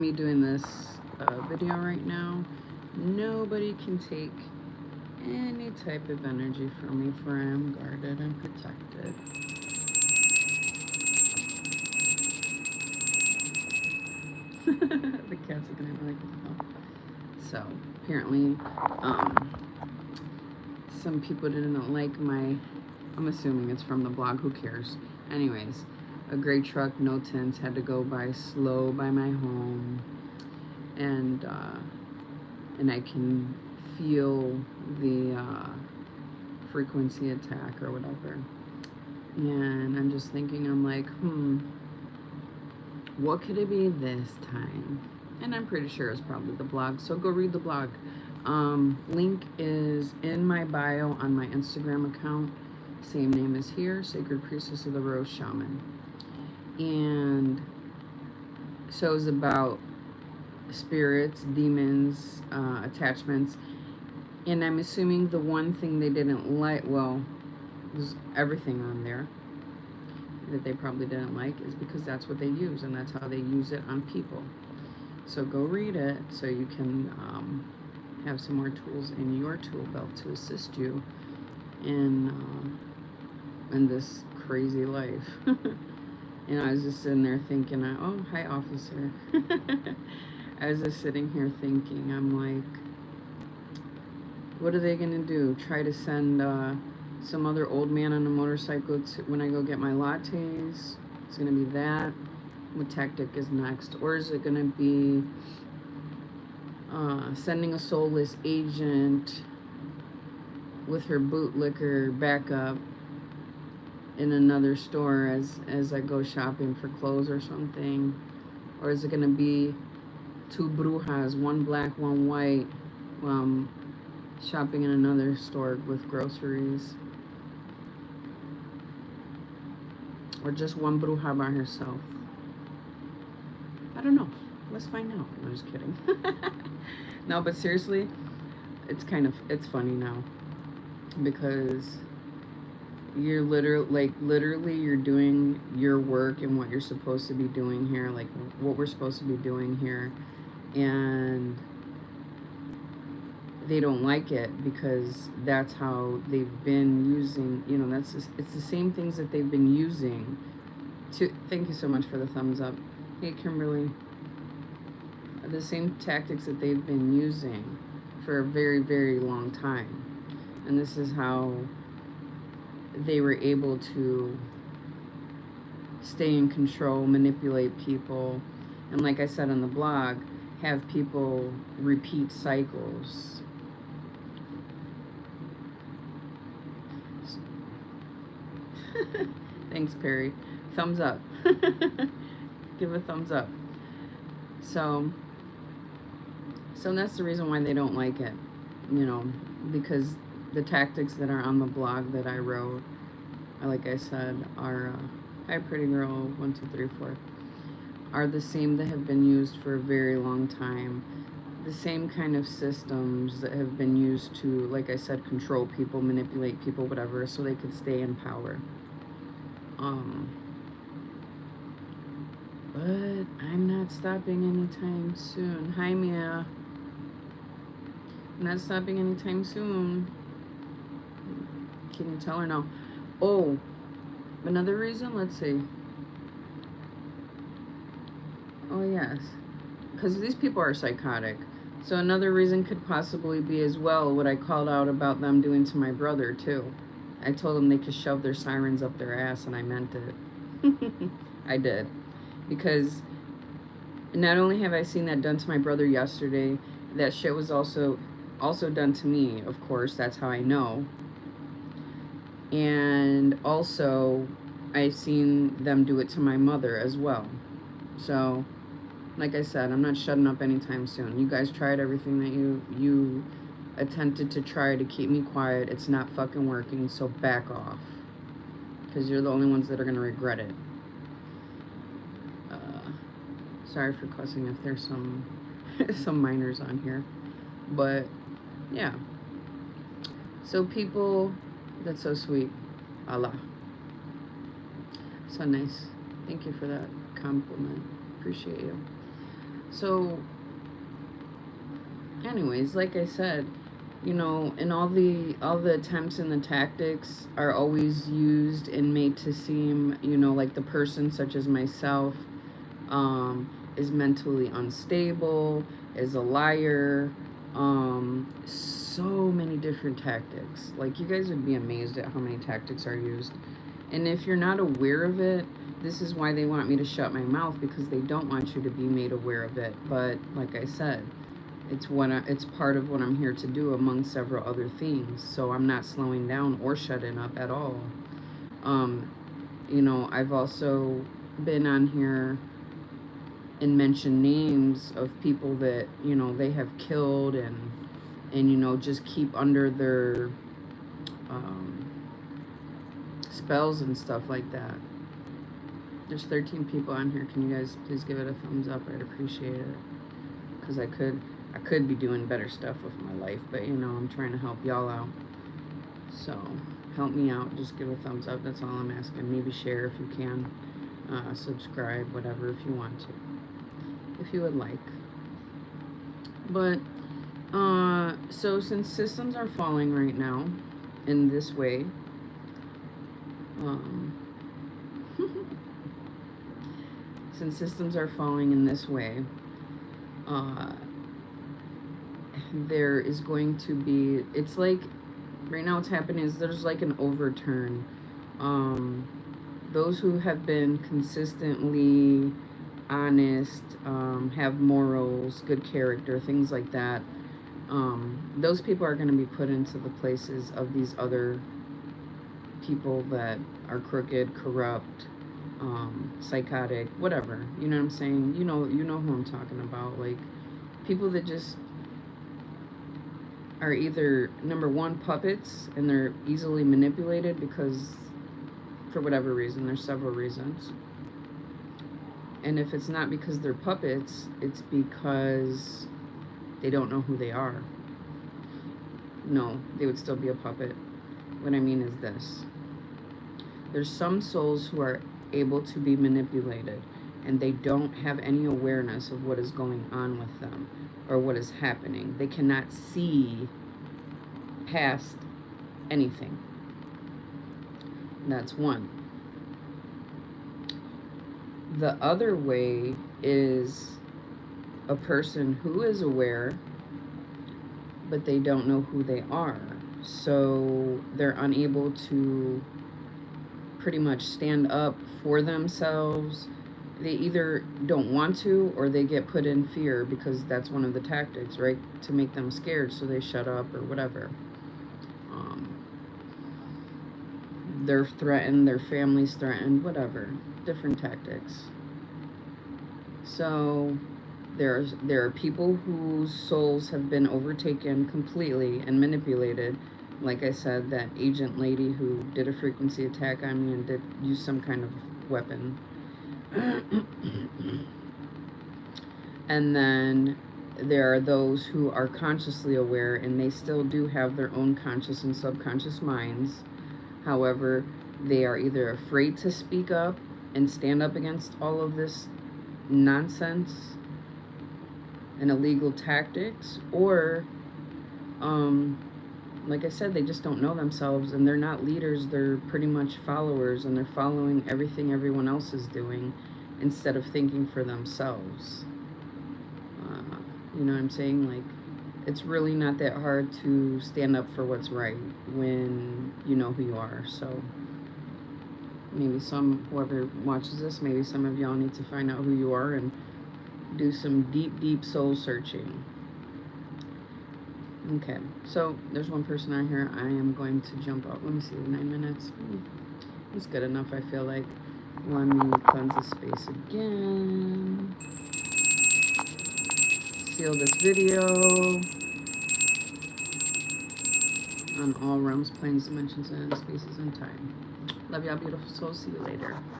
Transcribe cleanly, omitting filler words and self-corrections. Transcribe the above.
Me doing this video right now, nobody can take any type of energy from me, for I am guarded and protected. The cat's looking at me like, oh. So apparently, some people didn't like my, I'm assuming it's from the blog, who cares? Anyways, a gray truck, no tints, had to go by slow by my home, and I can feel the frequency attack or whatever. And I'm just thinking, I'm like, what could it be this time? And I'm pretty sure it's probably the blog, so go read the blog. Link is in my bio on my Instagram account. Same name as here, Sacred Priestess of the Rose Shaman. And so it's about spirits, demons, attachments. And I'm assuming the one thing they didn't like, well, there's everything on there that they probably didn't like, is because that's what they use, and that's how they use it on people. So go read it so you can have some more tools in your tool belt to assist you in this crazy life. And I was just sitting there thinking, oh, hi, officer. I was just sitting here thinking, I'm like, what are they gonna do? Try to send some other old man on a motorcycle when I go get my lattes? It's gonna be that. What tactic is next? Or is it gonna be sending a soulless agent with her bootlicker backup in another store as I go shopping for clothes or something? Or is it gonna be two brujas, one black, one white, shopping in another store with groceries? Or just one bruja by herself? I don't know. Let's find out. I'm just kidding. No, but seriously, it's funny now, because you're literally you're doing your work and what you're supposed to be doing here, like what we're supposed to be doing here, and they don't like it because that's how they've been using, it's the same things that they've been using to, thank you so much for the thumbs up. Hey, Kimberly. The same tactics that they've been using for a very, very long time. And this is how they were able to stay in control, manipulate people, and like I said on the blog, have people repeat cycles. Thanks, Perry. Thumbs up. Give a thumbs up. So that's the reason why they don't like it, because the tactics that are on the blog that I wrote, like I said, are, hi pretty girl, 1, 2, 3, 4, are the same that have been used for a very long time. The same kind of systems that have been used to, like I said, control people, manipulate people, whatever, so they could stay in power. But I'm not stopping anytime soon. Hi, Mia. I'm not stopping anytime soon. Can you tell her no? Oh, another reason? Let's see. Oh, yes. Because these people are psychotic. So another reason could possibly be as well what I called out about them doing to my brother, too. I told them they could shove their sirens up their ass, and I meant it. I did. Because not only have I seen that done to my brother yesterday, that shit was also done to me, of course. That's how I know. And also, I've seen them do it to my mother as well. So, like I said, I'm not shutting up anytime soon. You guys tried everything that you attempted to try to keep me quiet. It's not fucking working, so back off. Because you're the only ones that are going to regret it. Sorry for cussing if there's some minors on here. But, yeah. So people, that's so sweet. Allah. So nice. Thank you for that compliment. Appreciate you. So, anyways, like I said, you know, and all the attempts and the tactics are always used and made to seem, you know, like the person such as myself is mentally unstable, is a liar, so many different tactics. Like, you guys would be amazed at how many tactics are used. And if you're not aware of it, this is why they want me to shut my mouth, because they don't want you to be made aware of it. But like I said, it's part of what I'm here to do, among several other things. So I'm not slowing down or shutting up at all. Um, you know, I've also been on here and mentioned names of people that, you know, they have killed, and you know, just keep under their spells and stuff like that. There's 13 people on here. Can you guys please give it a thumbs up? I'd appreciate it, because I could be doing better stuff with my life, but you know, I'm trying to help y'all out. So help me out. Just give a thumbs up. That's all I'm asking. Maybe share if you can. Subscribe, whatever, if you want to, if you would like. But so since systems are falling right now in this way, since systems are falling in this way, there is going to be, it's like right now what's happening is there's like an overturn. Those who have been consistently honest, have morals, good character, things like that, those people are going to be put into the places of these other people that are crooked, corrupt, psychotic, whatever. You know what I'm saying? You know who I'm talking about. Like, people that just are either, number one, puppets, and they're easily manipulated because, for whatever reason, there's several reasons. And if it's not because they're puppets, it's because they don't know who they are. No, they would still be a puppet. What I mean is this. There's some souls who are able to be manipulated, and they don't have any awareness of what is going on with them or what is happening. They cannot see past anything. That's one. The other way is a person who is aware, but they don't know who they are. So they're unable to pretty much stand up for themselves. They either don't want to, or they get put in fear, because that's one of the tactics, right? To make them scared, so they shut up or whatever. They're threatened, their family's threatened, whatever. Different tactics. So there are people whose souls have been overtaken completely and manipulated. Like I said, that agent lady who did a frequency attack on me and did use some kind of weapon. And then there are those who are consciously aware, and they still do have their own conscious and subconscious minds. However, they are either afraid to speak up and stand up against all of this nonsense and illegal tactics, or like I said, they just don't know themselves, and they're not leaders. They're pretty much followers, and they're following everything everyone else is doing instead of thinking for themselves. You know what I'm saying? Like, it's really not that hard to stand up for what's right when you know who you are. So maybe whoever watches this, maybe some of y'all need to find out who you are and do some deep soul searching. Okay, so there's one person on here. I am going to jump out. Let me see, 9 minutes. It's good enough, I feel like. Let me cleanse the space again. Seal this video on all realms, planes, dimensions, and spaces and time. Love y'all, beautiful souls. See you later.